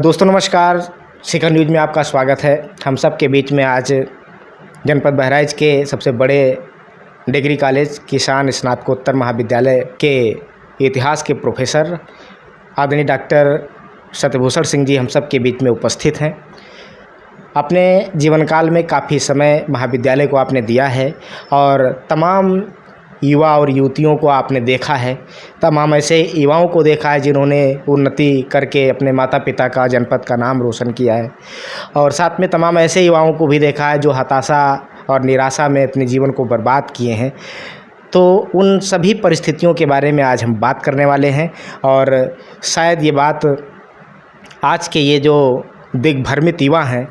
दोस्तों नमस्कार, शिखर न्यूज़ में आपका स्वागत है। हम सब के बीच में आज जनपद बहराइच के सबसे बड़े डिग्री कॉलेज किसान स्नातकोत्तर महाविद्यालय के इतिहास के प्रोफेसर आदरणीय डॉक्टर सत्यभूषण सिंह जी हम सब के बीच में उपस्थित हैं। अपने जीवन काल में काफ़ी समय महाविद्यालय को आपने दिया है और तमाम युवा और युवतियों को आपने देखा है, तमाम ऐसे युवाओं को देखा है जिन्होंने उन्नति करके अपने माता पिता का, जनपद का नाम रोशन किया है, और साथ में तमाम ऐसे युवाओं को भी देखा है जो हताशा और निराशा में अपने जीवन को बर्बाद किए हैं। तो उन सभी परिस्थितियों के बारे में आज हम बात करने वाले हैं और शायद ये बात आज के ये जो दिग्भ्रमित युवा हैं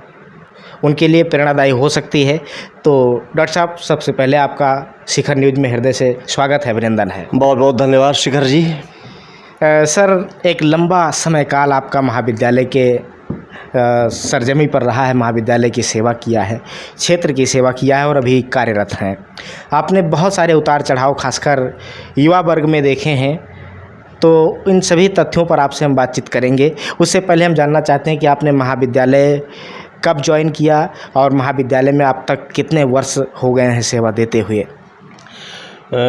उनके लिए प्रेरणादायी हो सकती है। तो डॉक्टर साहब, सबसे पहले आपका शिखर न्यूज़ में हृदय से स्वागत है, अभिनंदन है। बहुत बहुत धन्यवाद शिखर जी। सर, एक लंबा समय काल आपका महाविद्यालय के सरजमी पर रहा है, महाविद्यालय की सेवा किया है, क्षेत्र की सेवा किया है और अभी कार्यरत हैं। आपने बहुत सारे उतार चढ़ाव खासकर युवा वर्ग में देखे हैं, तो इन सभी तथ्यों पर आपसे हम बातचीत करेंगे। उससे पहले हम जानना चाहते हैं कि आपने महाविद्यालय कब ज्वाइन किया और महाविद्यालय में आप तक कितने वर्ष हो गए हैं सेवा देते हुए?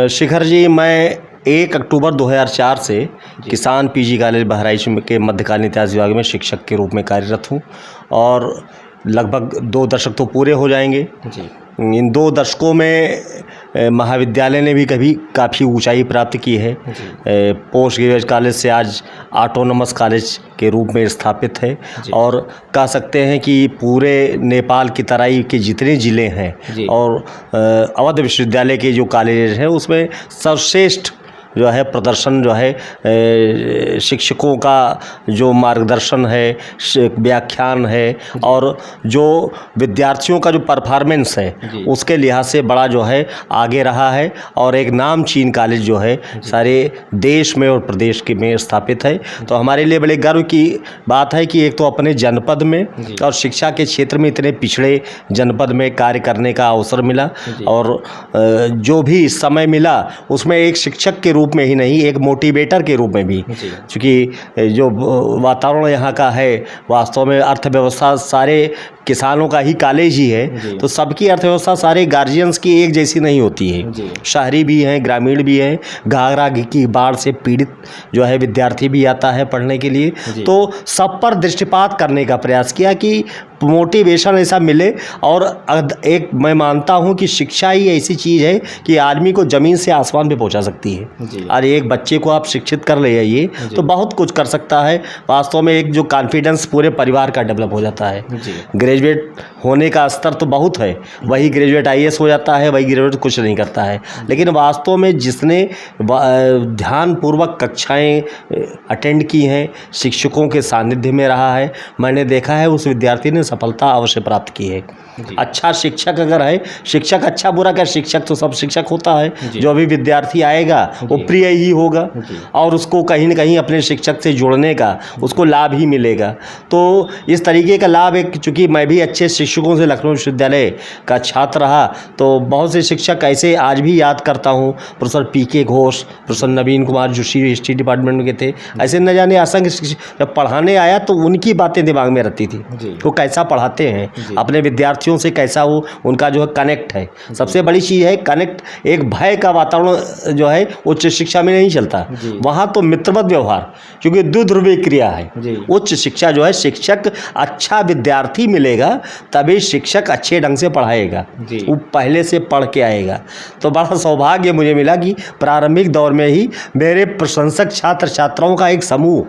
शिखर जी, मैं 1 अक्टूबर 2004 से किसान पीजी कॉलेज बहराइच के मध्यकालीन इतिहास विभाग में शिक्षक के रूप में कार्यरत हूँ और लगभग 2 दशक तो पूरे हो जाएंगे जी। इन 2 दशकों में महाविद्यालय ने भी काफ़ी ऊंचाई प्राप्त की है। पोस्ट ग्रेजुएट कॉलेज से आज ऑटोनोमस कॉलेज के रूप में स्थापित है और कह सकते हैं कि पूरे नेपाल की तराई के जितने ज़िले हैं और अवध विश्वविद्यालय के जो कॉलेज हैं उसमें सर्वश्रेष्ठ जो है प्रदर्शन जो है शिक्षकों का जो मार्गदर्शन है, व्याख्यान है और जो विद्यार्थियों का जो परफॉर्मेंस है उसके लिहाज से बड़ा जो है आगे रहा है और एक नामचीन कॉलेज जो है सारे देश में और प्रदेश के में स्थापित है। तो हमारे लिए बड़े गर्व की बात है कि एक तो अपने जनपद में और शिक्षा के क्षेत्र में इतने पिछड़े जनपद में कार्य करने का अवसर मिला और जो भी समय मिला उसमें एक शिक्षक के रूप में ही नहीं, एक मोटिवेटर के रूप में भी, क्योंकि जो वातावरण यहाँ का है वास्तव में अर्थव्यवस्था सारे किसानों का ही कॉलेज ही है, तो सबकी अर्थव्यवस्था सारे गार्जियंस की एक जैसी नहीं होती है। शहरी भी हैं, ग्रामीण भी हैं, घाघरा की बाढ़ से पीड़ित जो है विद्यार्थी भी आता है पढ़ने के लिए। तो सब पर दृष्टिपात करने का प्रयास किया कि मोटिवेशन ऐसा मिले और एक मैं मानता हूँ कि शिक्षा ही ऐसी चीज़ है कि आदमी को ज़मीन से आसमान पे पहुँचा सकती है। और एक बच्चे को आप शिक्षित कर ले आइए तो बहुत कुछ कर सकता है। वास्तव में एक जो कॉन्फिडेंस पूरे परिवार का डेवलप हो जाता है। ग्रेजुएट होने का स्तर तो बहुत है, वही ग्रेजुएट IAS हो जाता है, वही ग्रेजुएट कुछ नहीं करता है, लेकिन वास्तव में जिसने ध्यानपूर्वक कक्षाएं अटेंड की हैं, शिक्षकों के सानिध्य में रहा है, मैंने देखा है उस विद्यार्थी ने सफलता अवश्य प्राप्त की है। अच्छा शिक्षक अगर है, शिक्षक अच्छा बुरा क्या, शिक्षक तो सब शिक्षक होता है। जो भी विद्यार्थी आएगा वो प्रिय ही होगा और उसको कहीं न कहीं अपने शिक्षक से जुड़ने का उसको लाभ ही मिलेगा। तो इस तरीके का लाभ एक, चूँकि मैं भी अच्छे शिक्षकों से लखनऊ विश्वविद्यालय का छात्र रहा, तो बहुत से शिक्षक ऐसे आज भी याद करता हूँ। प्रोफेसर PK घोष, प्रोफेसर नवीन कुमार जोशी हिस्ट्री डिपार्टमेंट में थे, ऐसे न जाने असंख्य शिक्षक जब पढ़ाने आया तो उनकी बातें दिमाग में रहती थी। वो कैसा पढ़ाते हैं, अपने विद्यार्थियों से कैसा वो उनका जो है कनेक्ट है। सबसे बड़ी चीज़ है कनेक्ट। एक भय का वातावरण जो है उच्च शिक्षा में नहीं चलता, वहाँ तो मित्रवत व्यवहार, क्योंकि द्विध्रुवीय क्रिया है। उच्च शिक्षा जो है शिक्षक अच्छा विद्यार्थी मिलेगा तभी शिक्षक अच्छे ढंग से पढ़ाएगा, वो पहले से पढ़ के आएगा। तो बड़ा सौभाग्य मुझे मिला कि प्रारंभिक दौर में ही मेरे प्रशंसक छात्र छात्राओं का एक समूह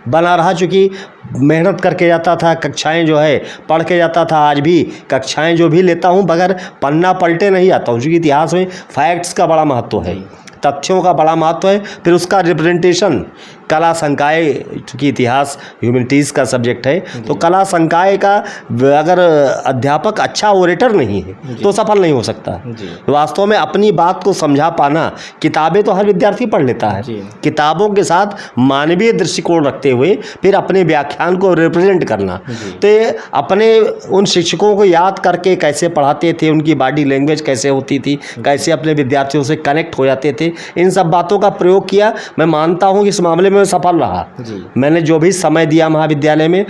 बना रहा, चूँकि मेहनत करके जाता था, कक्षाएं जो है पढ़ के जाता था। आज भी कक्षाएं जो भी लेता हूं बगैर पन्ना पलटे नहीं आता हूं, क्योंकि इतिहास में फैक्ट्स का बड़ा महत्व है, तथ्यों का बड़ा महत्व है, फिर उसका रिप्रेजेंटेशन। कला संकाय, चूँकि इतिहास ह्यूमैनिटीज़ का सब्जेक्ट है, तो कला संकाय का अगर अध्यापक अच्छा ओरेटर नहीं है तो सफल नहीं हो सकता। वास्तव में अपनी बात को समझा पाना, किताबें तो हर विद्यार्थी पढ़ लेता है, किताबों के साथ मानवीय दृष्टिकोण रखते हुए फिर अपने व्याख्यान को रिप्रेजेंट करना। तो अपने उन शिक्षकों को याद करके कैसे पढ़ाते थे, उनकी बॉडी लैंग्वेज कैसे होती थी, कैसे अपने विद्यार्थियों से कनेक्ट हो जाते थे, इन सब बातों का प्रयोग किया। मैं मानता हूँ कि इस मामले में में सफल रहा। मैंने जो भी समय दिया महाविद्यालय में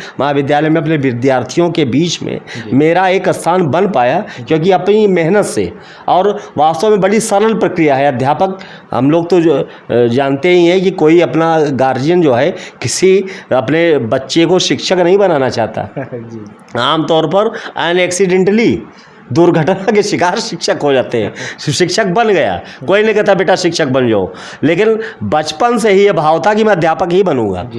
अपने विद्यार्थियों के बीच में मेरा एक स्थान बन पाया, क्योंकि अपनी मेहनत से। और वास्तव में बड़ी सरल प्रक्रिया है। अध्यापक हम लोग तो जो जानते ही हैं कि कोई अपना गार्जियन जो है किसी अपने बच्चे को शिक्षक नहीं बनाना चाहता। आमतौर पर अनएक्सीडेंटली दुर्घटना के शिकार शिक्षक हो जाते हैं। शिक्षक बन गया, कोई नहीं कहता बेटा शिक्षक बन जाओ, लेकिन बचपन से ही ये भाव था कि मैं अध्यापक ही बनूंगा।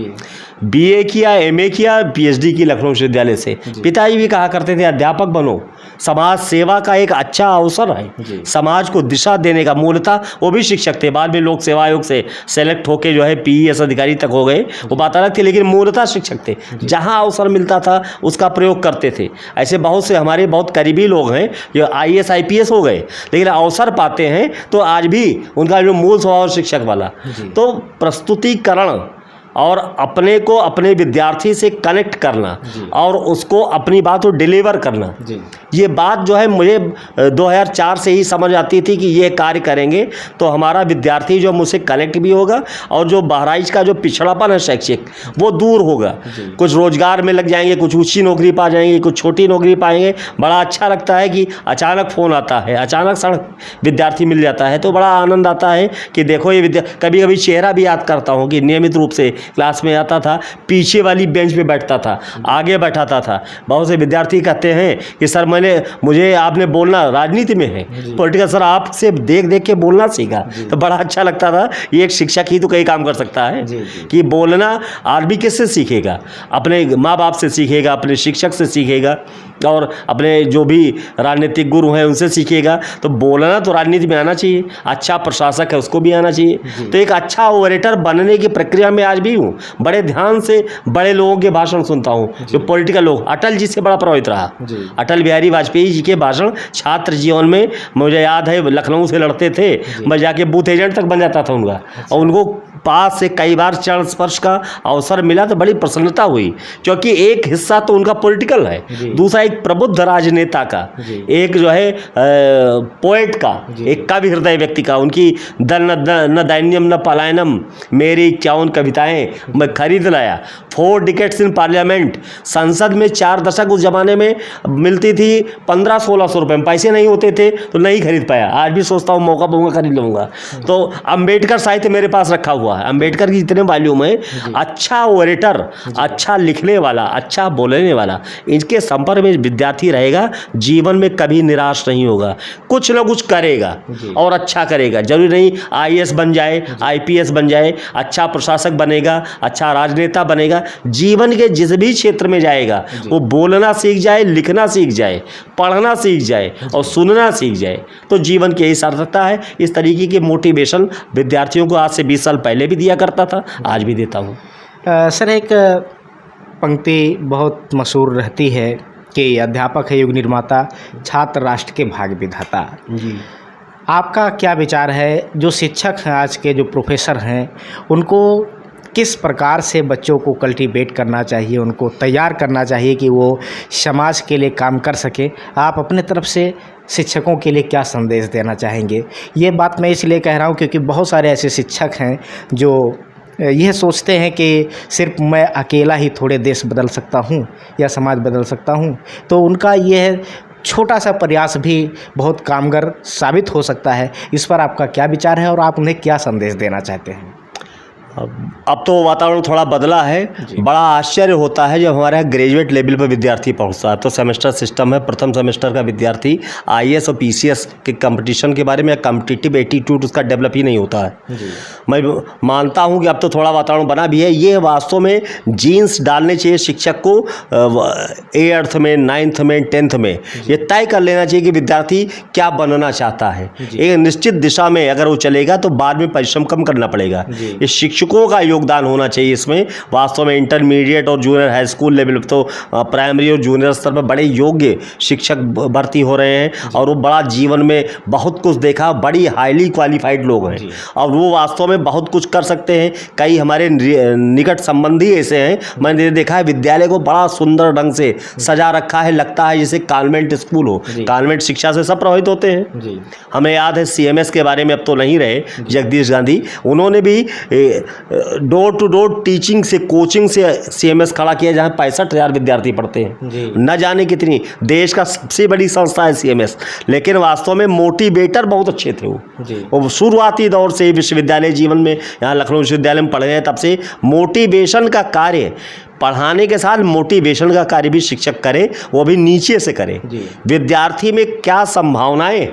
बीए किया, एमए किया, पीएचडी की लखनऊ विश्वविद्यालय से। पिताजी भी कहा करते थे अध्यापक बनो, समाज सेवा का एक अच्छा अवसर है, समाज को दिशा देने का। मूलतः वो भी शिक्षक थे, बाद में लोक सेवा आयोग से सेलेक्ट होके जो है पीईएस अधिकारी तक हो गए, वो बात अलग थी, लेकिन मूलतः शिक्षक थे। जहाँ अवसर मिलता था उसका प्रयोग करते थे। ऐसे बहुत से हमारे बहुत करीबी लोग हैं जो आईएएस आईपीएस हो गए, लेकिन अवसर पाते हैं तो आज भी उनका जो मूल स्वभाव शिक्षक वाला। तो प्रस्तुतिकरण और अपने को अपने विद्यार्थी से कनेक्ट करना और उसको अपनी बात को डिलीवर करना, ये बात जो है मुझे 2004 से ही समझ आती थी कि ये कार्य करेंगे तो हमारा विद्यार्थी जो मुझसे कनेक्ट भी होगा और जो बहराइच का जो पिछड़ापन है शैक्षिक, वो दूर होगा। कुछ रोजगार में लग जाएंगे, कुछ ऊँची नौकरी पा जाएंगे, कुछ छोटी नौकरी पाएंगे। बड़ा अच्छा लगता है कि अचानक फ़ोन आता है, अचानक सड़क विद्यार्थी मिल जाता है, तो बड़ा आनंद आता है कि देखो ये कभी कभी चेहरा भी याद करता हूँ कि नियमित रूप से क्लास में आता था, पीछे वाली बेंच पे बैठता था, आगे बैठाता था। बहुत से विद्यार्थी कहते हैं कि सर मुझे आपने बोलना राजनीति में है, पॉलिटिकल, सर आपसे देख देख के बोलना सीखा। तो बड़ा अच्छा लगता था। ये एक शिक्षक ही तो कई काम कर सकता है कि बोलना आदमी किससे सीखेगा? अपने माँ बाप से सीखेगा, अपने शिक्षक से सीखेगा और अपने जो भी राजनीतिक गुरु हैं उनसे सीखेगा। तो बोलना तो राजनीति में आना चाहिए। अच्छा प्रशासक है उसको भी आना चाहिए। तो एक अच्छा ओरेटर बनने की प्रक्रिया में आज भी हूँ। बड़े ध्यान से बड़े लोगों के भाषण सुनता हूँ, जो पॉलिटिकल लोग। अटल जी से बड़ा प्रभावित रहा। अटल बिहारी वाजपेयी जी के भाषण छात्र जीवन में मुझे याद है, लखनऊ से लड़ते थे, मैं जाके बूथ एजेंट तक बन जाता था उनका, और उनको पास से कई बार चरण स्पर्श का अवसर मिला तो बड़ी प्रसन्नता हुई, क्योंकि एक हिस्सा तो उनका पॉलिटिकल है, दूसरा एक प्रबुद्ध राजनेता का, एक जो है पोएट का, एक कवि हृदय व्यक्ति का। उनकी न दैन्यम न पलायनम मेरी 51 कविताएं मैं खरीद लाया। 4 डिकेट्स इन पार्लियामेंट, संसद में 4 दशक उस जमाने में मिलती थी 1500-1600 रुपये में, पैसे नहीं होते थे तो नहीं खरीद पाया। आज भी सोचता हूँ मौका पाऊंगा खरीद लूँगा। तो अम्बेडकर साहित्य मेरे पास रखा हुआ है, अम्बेडकर की जितने वॉल्यूम है। अच्छा ओरेटर, अच्छा लिखने वाला, अच्छा बोलने वाला, इनके संपर्क में विद्यार्थी रहेगा, जीवन में कभी निराश नहीं होगा, कुछ ना कुछ करेगा और अच्छा करेगा। जरूरी नहीं आईएएस बन जाए, आईपीएस बन जाए, अच्छा प्रशासक बनेगा, अच्छा राजनेता बनेगा। जीवन के जिस भी क्षेत्र में जाएगा वो बोलना सीख जाए, लिखना सीख जाए, पढ़ना सीख जाए और सुनना सीख जाए, तो जीवन की यही सार्थकता है। इस तरीके की मोटिवेशन विद्यार्थियों को आज से 20 साल पहले भी दिया करता था, आज भी देता हूँ। सर, एक पंक्ति बहुत मशहूर रहती है कि अध्यापक है युग निर्माता, छात्र राष्ट्र के भाग्य विधाता। आपका क्या विचार है, जो शिक्षक हैं आज के, जो प्रोफेसर हैं, उनको किस प्रकार से बच्चों को कल्टीवेट करना चाहिए, उनको तैयार करना चाहिए कि वो समाज के लिए काम कर सके? आप अपने तरफ से शिक्षकों के लिए क्या संदेश देना चाहेंगे? ये बात मैं इसलिए कह रहा हूँ क्योंकि बहुत सारे ऐसे शिक्षक हैं जो यह सोचते हैं कि सिर्फ मैं अकेला ही थोड़े देश बदल सकता हूँ या समाज बदल सकता हूँ। तो उनका यह छोटा सा प्रयास भी बहुत कामगर साबित हो सकता है। इस पर आपका क्या विचार है और आप उन्हें क्या संदेश देना चाहते हैं? अब तो वातावरण थोड़ा बदला है। बड़ा आश्चर्य होता है जब हमारे यहाँ ग्रेजुएट लेवल पर विद्यार्थी पहुँचता है। तो सेमेस्टर सिस्टम है, प्रथम सेमेस्टर का विद्यार्थी आईएएस और पीसीएस के कंपटीशन के बारे में कॉम्पिटिटिव एटीट्यूड उसका डेवलप ही नहीं होता है। मैं मानता हूँ कि अब तो थोड़ा वातावरण बना भी है। ये वास्तव में जीन्स डालने चाहिए शिक्षक को 8th में, 9th में, 10th में। ये तय कर लेना चाहिए कि विद्यार्थी क्या बनना चाहता है। एक निश्चित दिशा में अगर वो चलेगा तो बाद में परिश्रम कम करना पड़ेगा। ये शिक्षकों का योगदान होना चाहिए इसमें। वास्तव में इंटरमीडिएट और जूनियर हाई स्कूल लेवल तो प्राइमरी और जूनियर स्तर पर बड़े योग्य शिक्षक भर्ती हो रहे हैं और वो बड़ा जीवन में बहुत कुछ देखा, बड़ी हाईली क्वालिफाइड लोग हैं और वो वास्तव में बहुत कुछ कर सकते हैं। कई हमारे निकट संबंधी ऐसे हैं, मैंने देखा है विद्यालय को बड़ा सुंदर ढंग से सजा रखा है, लगता है जैसे कॉन्वेंट स्कूल हो। कॉन्वेंट शिक्षा से सब प्रभावित होते हैं। हमें याद है CMS के बारे में अब तो नहीं रहे, जगदीश गांधी, उन्होंने भी डोर टू डोर टीचिंग से, कोचिंग से CMS खड़ा किया, जहाँ 65,000 विद्यार्थी पढ़ते हैं जी। न जाने कितनी, देश का सबसे बड़ी संस्था है CMS। लेकिन वास्तव में मोटिवेटर बहुत अच्छे थे वो शुरुआती दौर से विश्वविद्यालय जीवन में, यहाँ लखनऊ विश्वविद्यालय में पढ़े हैं, तब से मोटिवेशन का कार्य, पढ़ाने के साथ मोटिवेशन का कार्य भी शिक्षक करे, वो भी नीचे से करे। विद्यार्थी में क्या संभावनाएं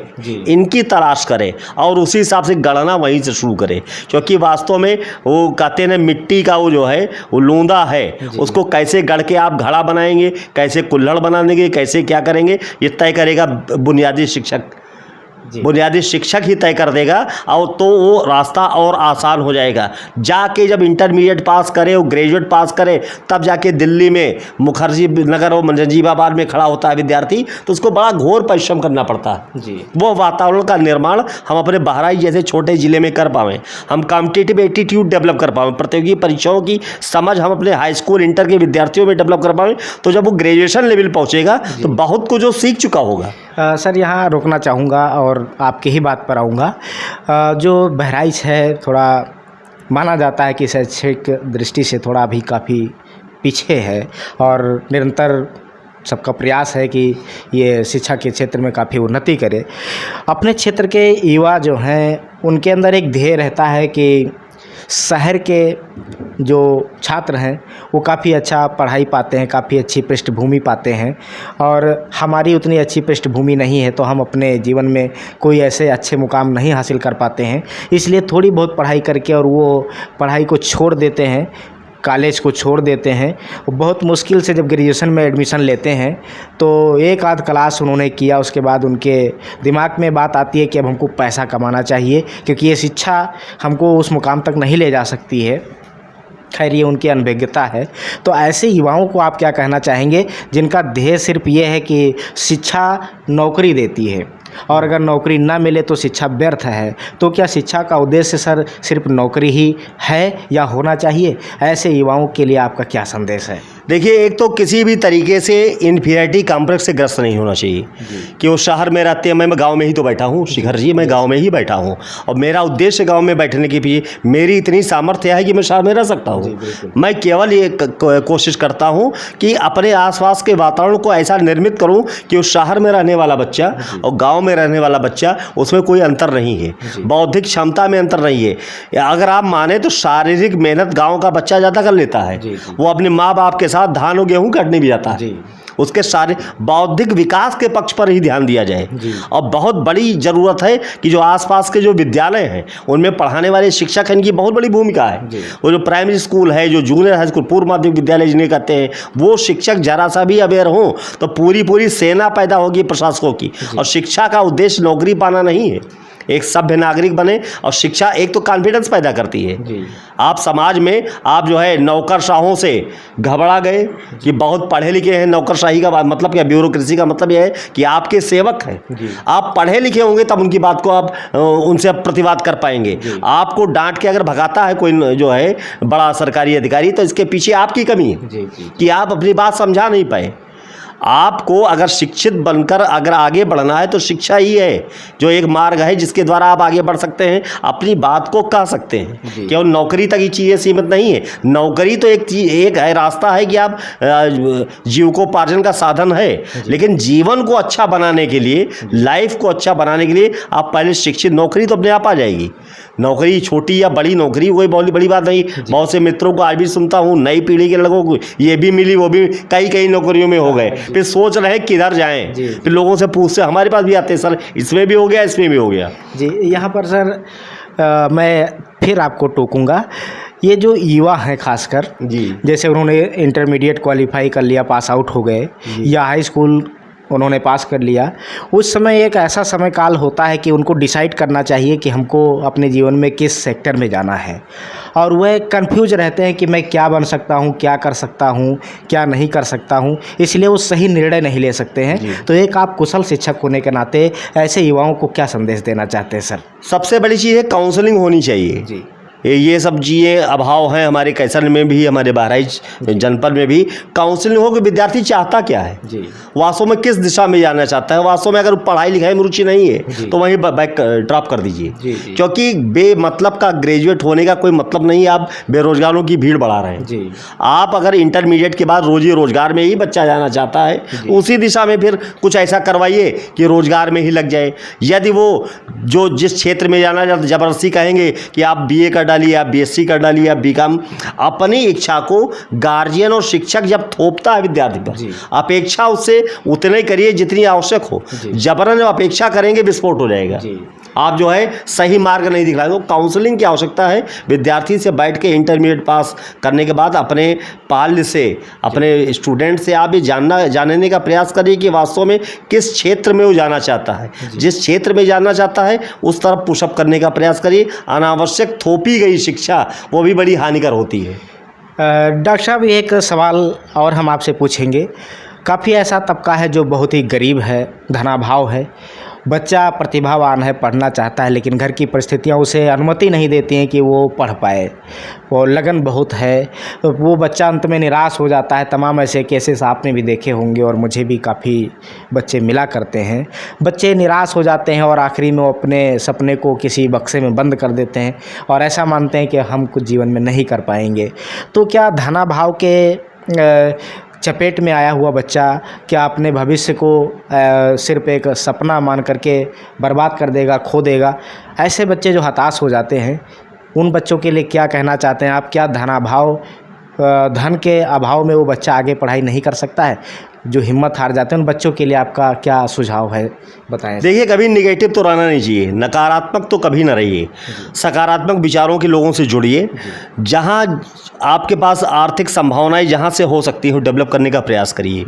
इनकी तलाश करे और उसी हिसाब से गणना वहीं से शुरू करे। क्योंकि वास्तव में वो कहते हैं मिट्टी का वो जो है वो लूंदा है, उसको कैसे गढ़ के आप घड़ा बनाएंगे, कैसे कुल्हड़ बना देंगे, कैसे क्या करेंगे, ये तय करेगा बुनियादी शिक्षक। बुनियादी शिक्षक ही तय कर देगा, और तो वो रास्ता और आसान हो जाएगा। जाके जब इंटरमीडिएट पास करे और ग्रेजुएट पास करे, तब जाके दिल्ली में मुखर्जी नगर और नजीबाबाद में खड़ा होता है विद्यार्थी, तो उसको बड़ा घोर परिश्रम करना पड़ता है। वो वातावरण का निर्माण हम अपने बहराइच जैसे छोटे ज़िले में कर पाएँ, हम कॉम्पिटिटिव एटीट्यूड डेवलप कर पाएँ, प्रतियोगी परीक्षाओं की समझ हम अपने हाई स्कूल इंटर के विद्यार्थियों में डेवलप कर पाएँ, तो जब वो ग्रेजुएशन लेवल पहुँचेगा तो बहुत कुछ वो सीख चुका होगा। सर यहाँ रोकना चाहूँगा और आपकी ही बात पर आऊँगा। जो बहराइच है, थोड़ा माना जाता है कि शैक्षिक दृष्टि से थोड़ा अभी काफ़ी पीछे है, और निरंतर सबका प्रयास है कि ये शिक्षा के क्षेत्र में काफ़ी उन्नति करे। अपने क्षेत्र के युवा जो हैं, उनके अंदर एक ध्येय रहता है कि शहर के जो छात्र हैं वो काफ़ी अच्छा पढ़ाई पाते हैं, काफ़ी अच्छी पृष्ठभूमि पाते हैं, और हमारी उतनी अच्छी पृष्ठभूमि नहीं है, तो हम अपने जीवन में कोई ऐसे अच्छे मुकाम नहीं हासिल कर पाते हैं। इसलिए थोड़ी बहुत पढ़ाई करके और वो पढ़ाई को छोड़ देते हैं, कॉलेज को छोड़ देते हैं। बहुत मुश्किल से जब ग्रेजुएशन में एडमिशन लेते हैं तो एक आध क्लास उन्होंने किया, उसके बाद उनके दिमाग में बात आती है कि अब हमको पैसा कमाना चाहिए, क्योंकि ये शिक्षा हमको उस मुकाम तक नहीं ले जा सकती है। खैर, ये उनकी अनभिज्ञता है। तो ऐसे युवाओं को आप क्या कहना चाहेंगे जिनका ध्येय सिर्फ ये है कि शिक्षा नौकरी देती है, और अगर नौकरी ना मिले तो शिक्षा व्यर्थ है? तो क्या शिक्षा का उद्देश्य सर सिर्फ नौकरी ही है या होना चाहिए? ऐसे युवाओं के लिए आपका क्या संदेश है? देखिए, एक तो किसी भी तरीके से इन्फीरियरिटी कॉम्प्लेक्स से ग्रस्त नहीं होना चाहिए कि वो शहर में रहते हैं, मैं गांव में ही तो बैठा हूँ। शिखर जी, मैं गांव में ही बैठा हूँ, और मेरा उद्देश्य गांव में बैठने के पीछे मेरी इतनी सामर्थ्य है कि मैं शहर में रह सकता हूँ। मैं केवल ये कोशिश करता हूँ कि अपने आसपास के वातावरण को ऐसा निर्मित करूँ कि उस शहर में रहने वाला बच्चा और गाँव में रहने वाला बच्चा, उसमें कोई अंतर नहीं है, बौद्धिक क्षमता में अंतर नहीं है। अगर आप माने तो शारीरिक मेहनत गाँव का बच्चा ज़्यादा कर लेता है, वो अपने माँ बाप के साथ धान और गेहूं काटने भी जाता है। उसके सारे बौद्धिक विकास के पक्ष पर ही ध्यान दिया जाए। और बहुत बड़ी ज़रूरत है कि जो आसपास के जो विद्यालय हैं उनमें पढ़ाने वाले शिक्षक हैं, इनकी बहुत बड़ी भूमिका है। वो जो प्राइमरी स्कूल है, जो जूनियर हाई स्कूल, पूर्व माध्यमिक विद्यालय जिन्हें कहते हैं, वो शिक्षक जरा सा भी अवेयर हों तो पूरी सेना पैदा होगी प्रशासकों की। और शिक्षा का उद्देश्य नौकरी पाना नहीं है, एक सभ्य नागरिक बने। और शिक्षा एक तो कॉन्फिडेंस पैदा करती है। आप समाज में आप जो है नौकरशाहों से घबरा गए कि बहुत पढ़े लिखे हैं। नौकरशाही का मतलब क्या, ब्यूरोक्रेसी का मतलब यह है कि आपके सेवक हैं। आप पढ़े लिखे होंगे तब उनकी बात को आप उनसे प्रतिवाद कर पाएंगे। आपको डांट के अगर भगाता है कोई जो है बड़ा सरकारी अधिकारी, तो इसके पीछे आपकी कमी है कि आप अपनी बात समझा नहीं पाए। आपको अगर शिक्षित बनकर अगर आगे बढ़ना है तो शिक्षा ही है जो एक मार्ग है जिसके द्वारा आप आगे बढ़ सकते हैं, अपनी बात को कह सकते हैं। केवल नौकरी तक ही चीज़ें सीमित नहीं है। नौकरी तो एक है, रास्ता है कि आप जीविकोपार्जन का साधन है, लेकिन जीवन को अच्छा बनाने के लिए, लाइफ को अच्छा बनाने के लिए आप पहले शिक्षित, नौकरी तो अपने आप आ जाएगी। नौकरी छोटी या बड़ी नौकरी कोई बहुत बड़ी बात नहीं। बहुत से मित्रों को आज भी सुनता हूँ, नई पीढ़ी के लोगों को ये भी मिली, वो भी कई नौकरियों में हो गए, फिर सोच रहे किधर जाएं। फिर लोगों से पूछते, हमारे पास भी आते हैं, सर इसमें भी हो गया, इसमें भी हो गया। जी, यहाँ पर सर मैं फिर आपको टोकूंगा। ये जो युवा हैं खासकर, जैसे उन्होंने इंटरमीडिएट क्वालिफाई कर लिया, पास आउट हो गए, या हाई स्कूल उन्होंने पास कर लिया, उस समय एक ऐसा समय काल होता है कि उनको डिसाइड करना चाहिए कि हमको अपने जीवन में किस सेक्टर में जाना है, और वह कंफ्यूज रहते हैं कि मैं क्या बन सकता हूँ, क्या कर सकता हूँ, क्या नहीं कर सकता हूँ, इसलिए वो सही निर्णय नहीं ले सकते हैं। तो एक आप कुशल शिक्षक होने के नाते ऐसे युवाओं को क्या संदेश देना चाहते हैं सर? सबसे बड़ी चीज़ है काउंसलिंग होनी चाहिए। ये सब चीज़ें अभाव हैं हमारे कैसर में भी, हमारे बहराइच जनपद में भी। काउंसलिंग हो कि विद्यार्थी चाहता क्या है, वास्तव में किस दिशा में जाना चाहता है। वास्तव में अगर पढ़ाई लिखाई में रुचि नहीं है तो वहीं बैक ड्रॉप कर दीजिए, क्योंकि बेमतलब का ग्रेजुएट होने का कोई मतलब नहीं है। आप बेरोजगारों की भीड़ बढ़ा रहे हैं। आप अगर इंटरमीडिएट के बाद रोजी रोजगार में ही बच्चा जाना चाहता है, उसी दिशा में फिर कुछ ऐसा करवाइए कि रोजगार में ही लग जाए। यदि वो जो जिस क्षेत्र में जाना चाहता जबरदस्ती कहेंगे कि आप बीए कर डालिए, आप बीएससी कर डालिए, आप बीकॉम, अपनी इच्छा को गार्जियन और शिक्षक जब थोपता है विद्यार्थी पर, अपेक्षा उससे उतने करिए जितनी आवश्यक हो। जबरन जब अपेक्षा करेंगे विस्फोट हो जाएगा। आप जो है सही मार्ग नहीं दिखलाए। तो काउंसलिंग की आवश्यकता है। विद्यार्थी से बैठ के इंटरमीडिएट पास करने के बाद अपने पाल्य से, अपने स्टूडेंट से आप ये जानने का प्रयास करिए कि वास्तव में किस क्षेत्र में वो जाना चाहता है। जिस क्षेत्र में जाना चाहता है उस तरफ पुशअप करने का प्रयास करिए। अनावश्यक थोपी गई शिक्षा वो भी बड़ी हानिकर होती है। डॉक्टर साहब, एक सवाल और हम आपसे पूछेंगे। काफ़ी ऐसा तबका है जो बहुत ही गरीब है, धनाभाव है, बच्चा प्रतिभावान है, पढ़ना चाहता है, लेकिन घर की परिस्थितियां उसे अनुमति नहीं देती हैं कि वो पढ़ पाए। वो लगन बहुत है, वो बच्चा अंत में निराश हो जाता है। तमाम ऐसे केसेस आपने भी देखे होंगे और मुझे भी काफ़ी बच्चे मिला करते हैं। बच्चे निराश हो जाते हैं और आखिरी में वो अपने सपने को किसी बक्से में बंद कर देते हैं और ऐसा मानते हैं कि हम कुछ जीवन में नहीं कर पाएंगे। तो क्या धनाभाव के चपेट में आया हुआ बच्चा क्या अपने भविष्य को सिर्फ एक सपना मान करके बर्बाद कर देगा, खो देगा? ऐसे बच्चे जो हताश हो जाते हैं, उन बच्चों के लिए क्या कहना चाहते हैं आप? क्या धन के अभाव में वो बच्चा आगे पढ़ाई नहीं कर सकता है? जो हिम्मत हार जाते हैं उन बच्चों के लिए आपका क्या सुझाव है, बताएं। देखिए, कभी निगेटिव तो रहना नहीं चाहिए, नकारात्मक तो कभी ना रहिए। सकारात्मक विचारों के लोगों से जुड़िए। जहाँ आपके पास आर्थिक संभावनाएं जहाँ से हो सकती हो, डेवलप करने का प्रयास करिए।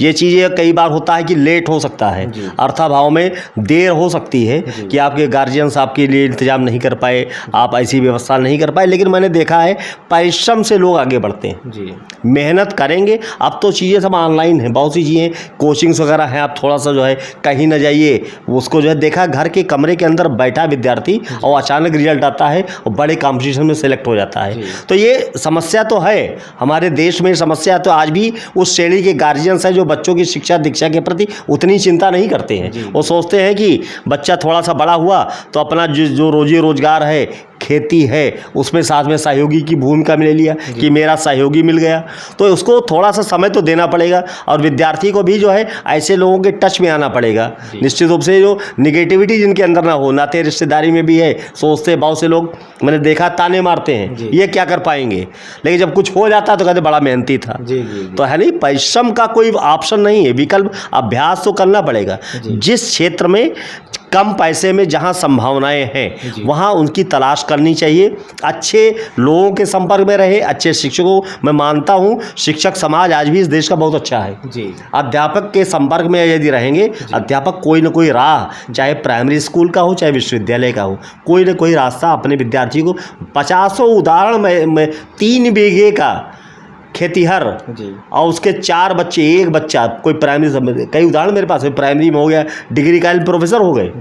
ये चीज़ें कई बार होता है कि लेट हो सकता है, अर्थाभाव में देर हो सकती है कि आपके गार्जियंस आपके लिए इंतजाम नहीं कर पाए, आप ऐसी व्यवस्था नहीं कर पाए। लेकिन मैंने देखा है परिश्रम से लोग आगे बढ़ते हैं, मेहनत करेंगे। अब तो चीज़ें सब ऑनलाइन है, बहुत सी चीज़ें, कोचिंग्स वगैरह हैं। आप थोड़ा सा जो है कहीं ना जाइए, उसको जो है देखा, घर के कमरे के अंदर बैठा विद्यार्थी और अचानक रिजल्ट आता है और बड़े कंपटीशन में सेलेक्ट हो जाता है। तो ये समस्या तो है हमारे देश में। समस्या तो आज भी उस श्रेणी के गार्जियंस हैं जो बच्चों की शिक्षा दीक्षा के प्रति उतनी चिंता नहीं करते हैं। वो सोचते हैं कि बच्चा थोड़ा सा बड़ा हुआ तो अपना जो रोजी रोजगार है, खेती है, उसमें साथ में सहयोगी की भूमिका ले लिया कि मेरा सहयोगी मिल गया। तो उसको थोड़ा सा समय तो देना पड़ेगा और विद्यार्थी को भी जो है ऐसे लोगों के टच में आना पड़ेगा। निश्चित रूप से जो निगेटिविटी जिनके अंदर ना हो, नाते रिश्तेदारी में भी है, सोचते बहुत से लोग मैंने देखा ताने मारते हैं, ये क्या कर पाएंगे, लेकिन जब कुछ हो जाता है तो कहते बड़ा मेहनती था। तो है नहीं, परिश्रम का कोई ऑप्शन नहीं है, विकल्प अभ्यास तो करना पड़ेगा। जिस क्षेत्र में कम पैसे में जहां संभावनाएं हैं वहां उनकी तलाश करनी चाहिए। अच्छे लोगों के संपर्क में रहे, अच्छे शिक्षकों, मैं मानता हूं शिक्षक समाज आज भी इस देश का बहुत अच्छा है। अध्यापक के संपर्क में यदि रहेंगे, अध्यापक कोई ना कोई राह, चाहे प्राइमरी स्कूल का हो चाहे विश्वविद्यालय का हो, कोई ना कोई रास्ता अपने विद्यार्थी को, 50 उदाहरण में 3 बीघे का खेतीहर और उसके 4 बच्चे, एक बच्चा कोई प्राइमरी, कई उदाहरण मेरे पास है, प्राइमरी में हो गया, डिग्री का प्रोफेसर हो गए।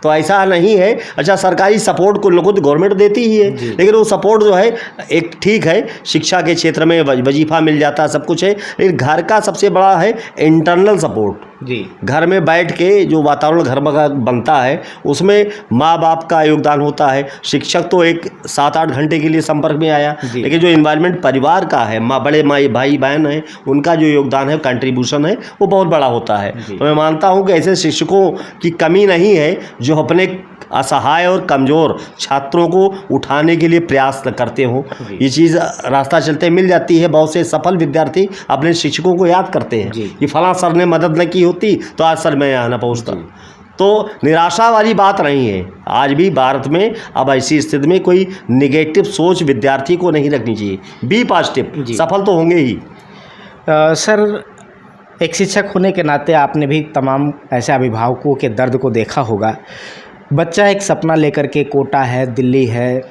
तो ऐसा नहीं है। अच्छा, सरकारी सपोर्ट को लोगों को गवर्नमेंट देती ही है, लेकिन वो सपोर्ट जो है एक ठीक है, शिक्षा के क्षेत्र में वजीफा मिल जाता है, सब कुछ है, लेकिन घर का सबसे बड़ा है इंटरनल सपोर्ट। घर में बैठ के जो वातावरण घर में बनता है उसमें माँ बाप का योगदान होता है। शिक्षक तो एक 7-8 घंटे के लिए संपर्क में आया, लेकिन जो इन्वायरमेंट परिवार का है, बड़े भाई बहन हैं, उनका जो योगदान है, कंट्रीब्यूशन है, वो बहुत बड़ा होता है। तो मैं मानता हूँ कि ऐसे शिक्षकों की कमी नहीं है जो अपने असहाय और कमज़ोर छात्रों को उठाने के लिए प्रयास करते हो। ये चीज़ रास्ता चलते मिल जाती है। बहुत से सफल विद्यार्थी अपने शिक्षकों को याद करते हैं कि फलां सर ने मदद न की होती तो आज सर मैं यहाँ न पहुँचता। तो निराशा वाली बात नहीं है। आज भी भारत में अब ऐसी स्थिति में कोई निगेटिव सोच विद्यार्थी को नहीं रखनी चाहिए। बी पॉजिटिव, सफल तो होंगे ही। सर, एक शिक्षक होने के नाते आपने भी तमाम ऐसे अभिभावकों के दर्द को देखा होगा। बच्चा एक सपना लेकर के कोटा है, दिल्ली है,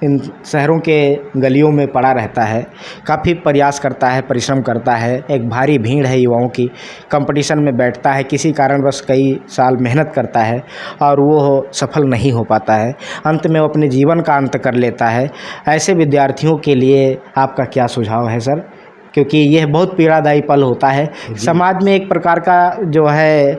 इन शहरों के गलियों में पड़ा रहता है, काफ़ी प्रयास करता है, परिश्रम करता है, एक भारी भीड़ है युवाओं की, कंपटीशन में बैठता है, किसी कारणवश कई साल मेहनत करता है और वो सफल नहीं हो पाता है, अंत में वो अपने जीवन का अंत कर लेता है। ऐसे विद्यार्थियों के लिए आपका क्या सुझाव है सर? क्योंकि यह बहुत पीड़ादायी पल होता है, समाज में एक प्रकार का जो है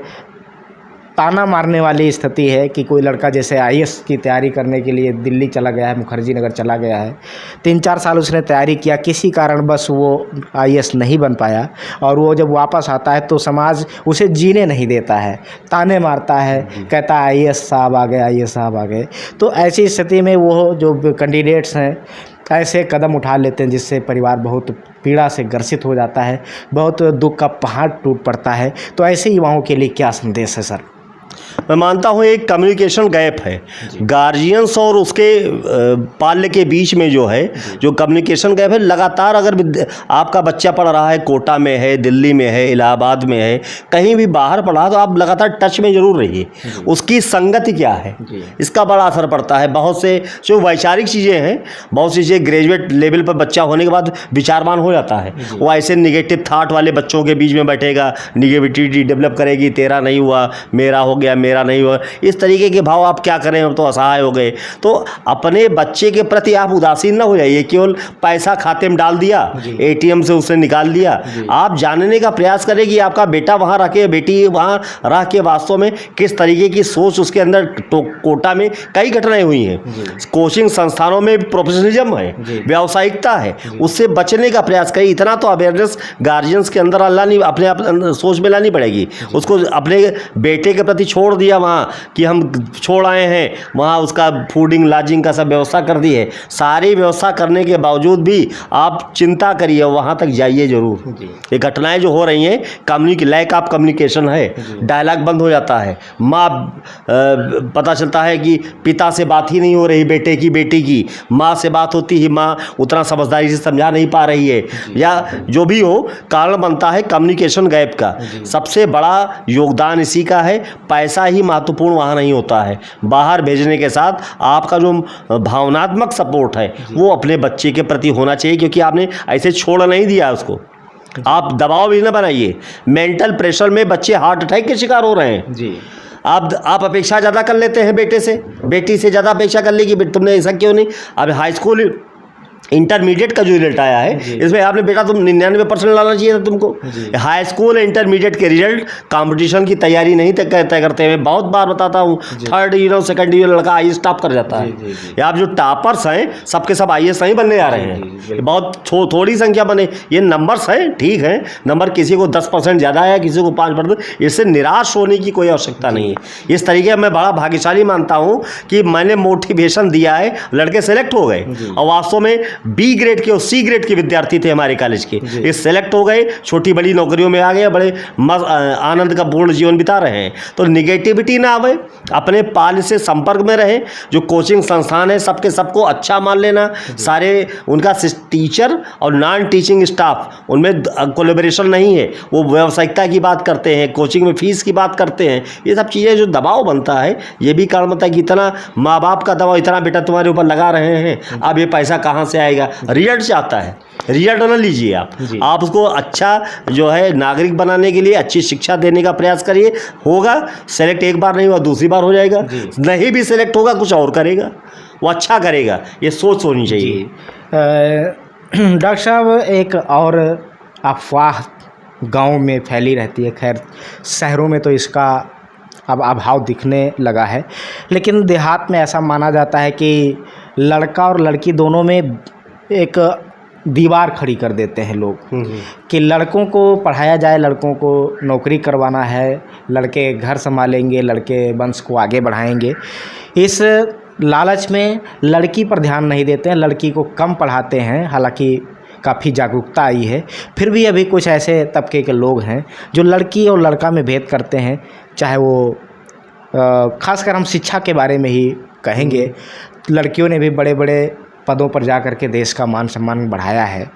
ताना मारने वाली स्थिति है कि कोई लड़का जैसे आईएएस की तैयारी करने के लिए दिल्ली चला गया है, मुखर्जी नगर चला गया है, 3-4 साल उसने तैयारी किया, किसी कारणवश वो आईएएस नहीं बन पाया और वो जब वापस आता है तो समाज उसे जीने नहीं देता है, ताने मारता है, कहता है आईएएस साहब आ गए, आईएएस साहब आ गए। तो ऐसी स्थिति में वो जो कैंडिडेट्स हैं ऐसे कदम उठा लेते हैं जिससे परिवार बहुत पीड़ा से ग्रसित हो जाता है, बहुत दुख का पहाड़ टूट पड़ता है। तो ऐसे युवाओं के लिए क्या संदेश है सर? मैं मानता हूँ एक कम्युनिकेशन गैप है गार्जियंस और उसके पाल्य के बीच में, जो कम्युनिकेशन गैप है। लगातार अगर आपका बच्चा पढ़ रहा है, कोटा में है, दिल्ली में है, इलाहाबाद में है, कहीं भी बाहर पढ़ा, तो आप लगातार टच में ज़रूर रहिए, उसकी संगति क्या है इसका बड़ा असर पड़ता है। बहुत से जो वैचारिक चीज़ें हैं, बहुत सी चीज़ें ग्रेजुएट लेवल पर बच्चा होने के बाद विचारवान हो जाता है, वो ऐसे निगेटिव थाट वाले बच्चों के बीच में बैठेगा, निगेटिविटी डेवलप करेगी, तेरा नहीं हुआ, मेरा हो गया, मेरा नहीं हुआ, इस तरीके के भाव। आप क्या करें, हम तो असहाय हो गए। तो अपने बच्चे के प्रति आप उदासीन ना हो जाइए, केवल पैसा खाते में डाल दिया, एटीएम से उसे निकाल दिया। आप जानने का प्रयास करें कि आपका बेटा वहाँ रह के, बेटी वहाँ रह के वास्तव में किस तरीके की सोच उसके अंदर। कोटा में कई घटनाएं हुई हैं, कोचिंग संस्थानों में प्रोफेशनलिज्म है, व्यावसायिकता है, उससे बचने का प्रयास करें। इतना तो अवेयरनेस गार्जियंस के अंदर लानी, अपने सोच में लानी पड़ेगी। उसको अपने बेटे के प्रति छोड़ दिया वहाँ कि हम छोड़ आए हैं, वहाँ उसका फूडिंग लॉजिंग का सब व्यवस्था कर दी है। सारी व्यवस्था करने के बावजूद भी आप चिंता करिए, वहाँ तक जाइए जरूर। ये घटनाएं जो हो रही हैं, लैक ऑफ कम्युनिकेशन है, डायलॉग बंद हो जाता है। माँ पता चलता है कि पिता से बात ही नहीं हो रही, बेटे की बेटी की, माँ से बात होती ही माँ उतना समझदारी से समझा नहीं पा रही है, या जो भी हो, कारण बनता है कम्युनिकेशन गैप का। सबसे बड़ा योगदान इसी का है। पैसा ही महत्वपूर्ण वहाँ नहीं होता है, बाहर भेजने के साथ आपका जो भावनात्मक सपोर्ट है वो अपने बच्चे के प्रति होना चाहिए, क्योंकि आपने ऐसे छोड़ नहीं दिया उसको। आप दबाव भी ना बनाइए। मेंटल प्रेशर में बच्चे हार्ट अटैक के शिकार हो रहे हैं जी। आप अपेक्षा ज़्यादा कर लेते हैं बेटे से, बेटी से ज़्यादा अपेक्षा कर ली कि तुमने ऐसा क्यों नहीं। अब हाई स्कूल इंटरमीडिएट का जो रिजल्ट आया है, इसमें आपने बेटा तुम 99% लाना चाहिए था तुमको। हाई स्कूल इंटरमीडिएट के रिजल्ट कंपटीशन की तैयारी नहीं तय करते हैं। मैं बहुत बार बताता हूँ, थर्ड ईयर सेकंड ईयर लड़का आईएएस टॉप कर जाता है। या आप जो टॉपर्स हैं सबके सब आईएएस नहीं बनने आ रहे हैं, बहुत थोड़ी संख्या बने। ये नंबर्स हैं, ठीक है, नंबर किसी को 10% ज़्यादा है, किसी को 5%, इससे निराश होने की कोई आवश्यकता नहीं है। इस तरीके मैं बड़ा भाग्यशाली मानता हूँ कि मैंने मोटिवेशन दिया है, लड़के सेलेक्ट हो गए और वास्तव में बी ग्रेड के और सी ग्रेड के विद्यार्थी थे हमारे कॉलेज के, ये सेलेक्ट हो गए, छोटी बड़ी नौकरियों में आ गए, बड़े आनंद का पूर्ण जीवन बिता रहे हैं। तो निगेटिविटी ना आवे, अपने पाल से संपर्क में रहे। जो कोचिंग संस्थान है सबके सबको अच्छा मान लेना, सारे उनका टीचर और नॉन टीचिंग स्टाफ उनमें कोलैबोरेशन नहीं है, वो व्यावसायिकता की बात करते हैं, कोचिंग में फीस की बात करते हैं। ये सब चीज़ें जो दबाव बनता है, ये भी कारण बनता है कि इतना माँ बाप का दबाव, इतना बेटा तुम्हारे ऊपर लगा रहे हैं, अब ये पैसा कहाँ से आएगा। रिजल्ट चाहता है, रिजल्ट ना लीजिए आप उसको अच्छा जो है नागरिक बनाने के लिए अच्छी शिक्षा देने का प्रयास करिए। होगा सेलेक्ट, एक बार नहीं हुआ दूसरी बार हो जाएगा, नहीं भी सेलेक्ट होगा कुछ और करेगा, वो अच्छा करेगा, ये सोच होनी चाहिए। डॉक्टर साहब, एक और अफवाह गांव में फैली रहती है, खैर शहरों में तो इसका अब अभाव दिखने लगा है, लेकिन देहात में ऐसा माना जाता है कि लड़का और लड़की दोनों में एक दीवार खड़ी कर देते हैं लोग कि लड़कों को पढ़ाया जाए, लड़कों को नौकरी करवाना है, लड़के घर संभालेंगे, लड़के वंश को आगे बढ़ाएंगे। इस लालच में लड़की पर ध्यान नहीं देते हैं, लड़की को कम पढ़ाते हैं। हालांकि काफ़ी जागरूकता आई है, फिर भी अभी कुछ ऐसे तबके के लोग हैं जो लड़की और लड़का में भेद करते हैं। चाहे वो खासकर हम शिक्षा के बारे में ही कहेंगे, लड़कियों ने भी बड़े बड़े पदों पर जा कर के देश का मान सम्मान बढ़ाया है।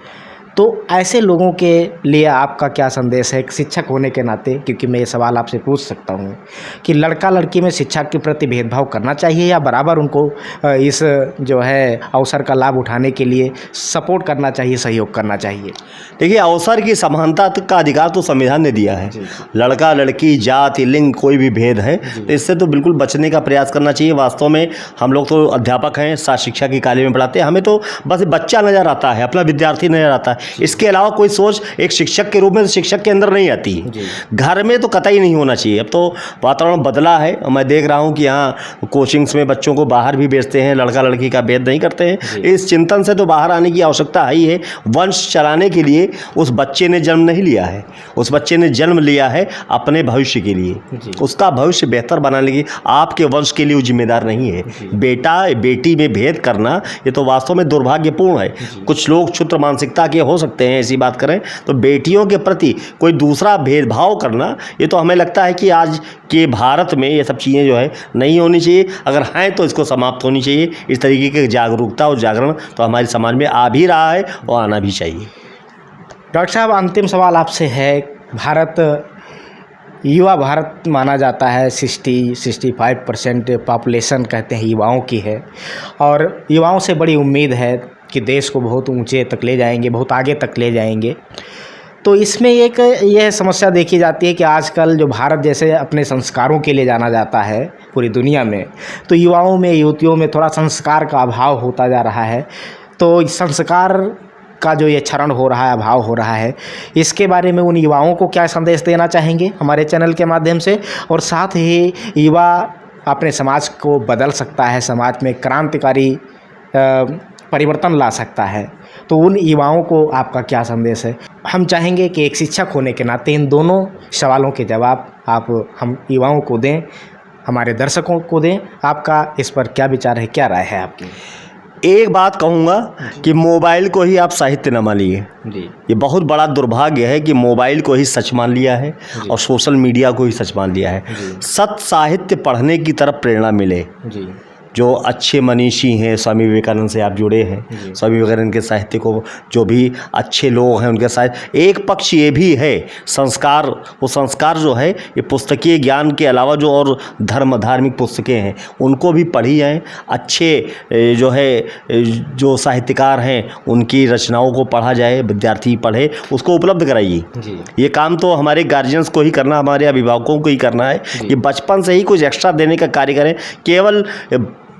तो ऐसे लोगों के लिए आपका क्या संदेश है एक शिक्षक होने के नाते, क्योंकि मैं ये सवाल आपसे पूछ सकता हूँ कि लड़का लड़की में शिक्षा के प्रति भेदभाव करना चाहिए या बराबर उनको इस जो है अवसर का लाभ उठाने के लिए सपोर्ट करना चाहिए, सहयोग करना चाहिए? देखिए, अवसर की समानता का अधिकार तो संविधान ने दिया है। लड़का लड़की, जाति, लिंग, कोई भी भेद है तो इससे तो बिल्कुल बचने का प्रयास करना चाहिए। वास्तव में हम लोग तो अध्यापक हैं, शिक्षा की कॉलेज में पढ़ाते हैं, हमें तो बस बच्चा नज़र आता है, अपना विद्यार्थी नज़र आता है। इसके अलावा कोई सोच एक शिक्षक के रूप में शिक्षक के अंदर नहीं आती है। घर में तो कतई नहीं होना चाहिए। अब तो वातावरण बदला है और मैं देख रहा हूँ कि यहाँ कोचिंग्स में बच्चों को बाहर भी भेजते हैं, लड़का लड़की का भेद नहीं करते हैं। इस चिंतन से तो बाहर आने की आवश्यकता है ही है। वंश चलाने के लिए उस बच्चे ने जन्म नहीं लिया है, उस बच्चे ने जन्म लिया है अपने भविष्य के लिए, उसका भविष्य बेहतर बनाने के, आपके वंश के लिए वो जिम्मेदार नहीं है। बेटा बेटी में भेद करना ये तो वास्तव में दुर्भाग्यपूर्ण है। कुछ लोग क्षुद्र मानसिकता के हो सकते हैं, ऐसी बात करें तो बेटियों के प्रति कोई दूसरा भेदभाव करना ये तो हमें लगता है कि आज के भारत में ये सब चीज़ें जो है नहीं होनी चाहिए। अगर हैं तो इसको समाप्त होनी चाहिए। इस तरीके की जागरूकता और जागरण तो हमारे समाज में आ भी रहा है और आना भी चाहिए। डॉक्टर साहब, अंतिम सवाल आपसे है। भारत युवा भारत माना जाता है, 65% पॉपुलेशन कहते हैं युवाओं की है और युवाओं से बड़ी उम्मीद है कि देश को बहुत ऊंचे तक ले जाएंगे, बहुत आगे तक ले जाएंगे। तो इसमें एक यह समस्या देखी जाती है कि आजकल जो भारत जैसे अपने संस्कारों के लिए जाना जाता है पूरी दुनिया में, तो युवाओं में, युवतियों में थोड़ा संस्कार का अभाव होता जा रहा है। तो संस्कार का जो ये क्षरण हो रहा है, अभाव हो रहा है, इसके बारे में उन युवाओं को क्या संदेश देना चाहेंगे हमारे चैनल के माध्यम से? और साथ ही युवा अपने समाज को बदल सकता है, समाज में क्रांतिकारी परिवर्तन ला सकता है, तो उन युवाओं को आपका क्या संदेश है? हम चाहेंगे कि एक शिक्षक होने के नाते इन दोनों सवालों के जवाब आप हम युवाओं को दें, हमारे दर्शकों को दें। आपका इस पर क्या विचार है, क्या राय है आपकी? एक बात कहूँगा कि मोबाइल को ही आप साहित्य न मानिए। ये बहुत बड़ा दुर्भाग्य है कि मोबाइल को ही सच मान लिया है और सोशल मीडिया को ही सच मान लिया है। सत साहित्य पढ़ने की तरफ प्रेरणा मिले। जो अच्छे मनीषी हैं, स्वामी विवेकानंद से आप जुड़े हैं, स्वामी विवेकानंद के साहित्य को जो भी अच्छे लोग हैं उनके साहित्य, एक पक्ष ये भी है संस्कार, वो संस्कार जो है ये पुस्तकीय ज्ञान के अलावा जो और धार्मिक पुस्तकें हैं उनको भी पढ़ी जाएँ। अच्छे जो है जो साहित्यकार हैं उनकी रचनाओं को पढ़ा जाए, विद्यार्थी पढ़े, उसको उपलब्ध कराइए। ये काम तो हमारे गार्जियंस को ही करना, हमारे अभिभावकों को ही करना है कि बचपन से ही कुछ एक्स्ट्रा देने का कार्य करें। केवल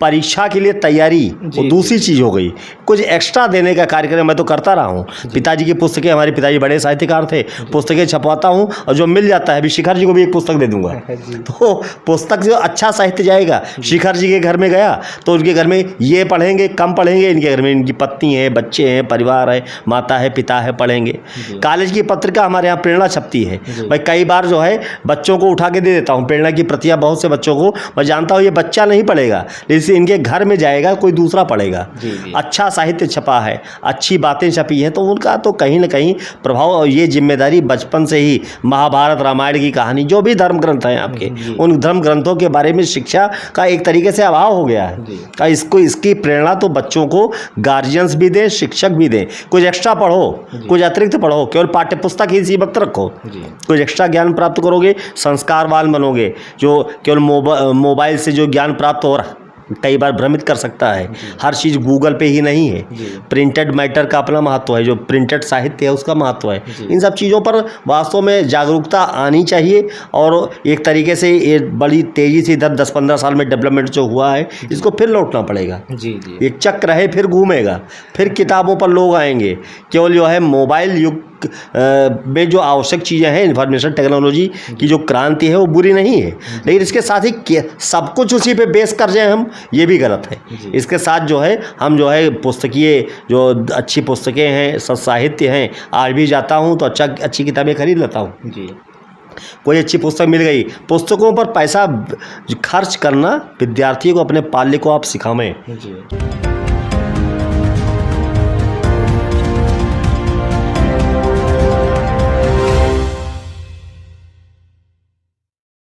परीक्षा के लिए तैयारी वो दूसरी चीज़ हो गई, कुछ एक्स्ट्रा देने का कार्यक्रम मैं तो करता रहा हूँ। पिताजी की पुस्तकें, हमारे पिताजी बड़े साहित्यकार थे, पुस्तकें छपवाता हूँ और जो मिल जाता है, अभी शिखर जी को भी एक पुस्तक दे दूंगा। तो पुस्तक जो अच्छा साहित्य जाएगा, शिखर जी के घर में गया तो उनके घर में ये पढ़ेंगे, कम पढ़ेंगे, इनके घर में इनकी पत्नी है, बच्चे हैं, परिवार है, माता है, पिता है, पढ़ेंगे। कॉलेज की पत्रिका हमारे यहाँ प्रेरणा छपती है, भाई कई बार जो है बच्चों को उठा के दे देता हूँ प्रेरणा की प्रतियाँ। बहुत से बच्चों को मैं जानता हूँ ये बच्चा नहीं पढ़ेगा, लेकिन इनके घर में जाएगा, कोई दूसरा पढ़ेगा। अच्छा साहित्य छपा है, अच्छी बातें छपी हैं, तो उनका तो कहीं ना कहीं प्रभाव और ये जिम्मेदारी बचपन से ही महाभारत रामायण की कहानी, जो भी धर्म ग्रंथ हैं आपके, उन धर्म ग्रंथों के बारे में शिक्षा का एक तरीके से अभाव हो गया है। इसकी प्रेरणा तो बच्चों को गार्जियंस भी दें, शिक्षक भी दें। कुछ एक्स्ट्रा पढ़ो, कुछ अतिरिक्त पढ़ो, केवल पाठ्य पुस्तक ही सीमित रखो, कुछ एक्स्ट्रा ज्ञान प्राप्त करोगे, संस्कारवान बनोगे। जो केवल मोबाइल से जो ज्ञान प्राप्त हो रहा कई बार भ्रमित कर सकता है। हर चीज़ गूगल पे ही नहीं है। प्रिंटेड मैटर का अपना महत्व है, जो प्रिंटेड साहित्य है उसका महत्व है। इन सब चीज़ों पर वास्तव में जागरूकता आनी चाहिए और एक तरीके से ये बड़ी तेज़ी से इधर 10-15 साल में डेवलपमेंट जो हुआ है इसको फिर लौटना पड़ेगा। एक चक्र है, फिर घूमेगा, फिर किताबों पर लोग आएंगे। केवल जो है मोबाइल युग में जो आवश्यक चीज़ें हैं, इंफॉर्मेशन टेक्नोलॉजी की जो क्रांति है वो बुरी नहीं है, लेकिन इसके साथ ही सब कुछ उसी पे बेस कर जाए हम, ये भी गलत है। इसके साथ जो है हम जो है पुस्तकीय जो अच्छी पुस्तकें हैं, साहित्य हैं, आज भी जाता हूँ तो अच्छी किताबें खरीद लेता हूँ। कोई अच्छी पुस्तक मिल गई, पुस्तकों पर पैसा खर्च करना विद्यार्थियों को, अपने पाल्य को आप सिखाएं।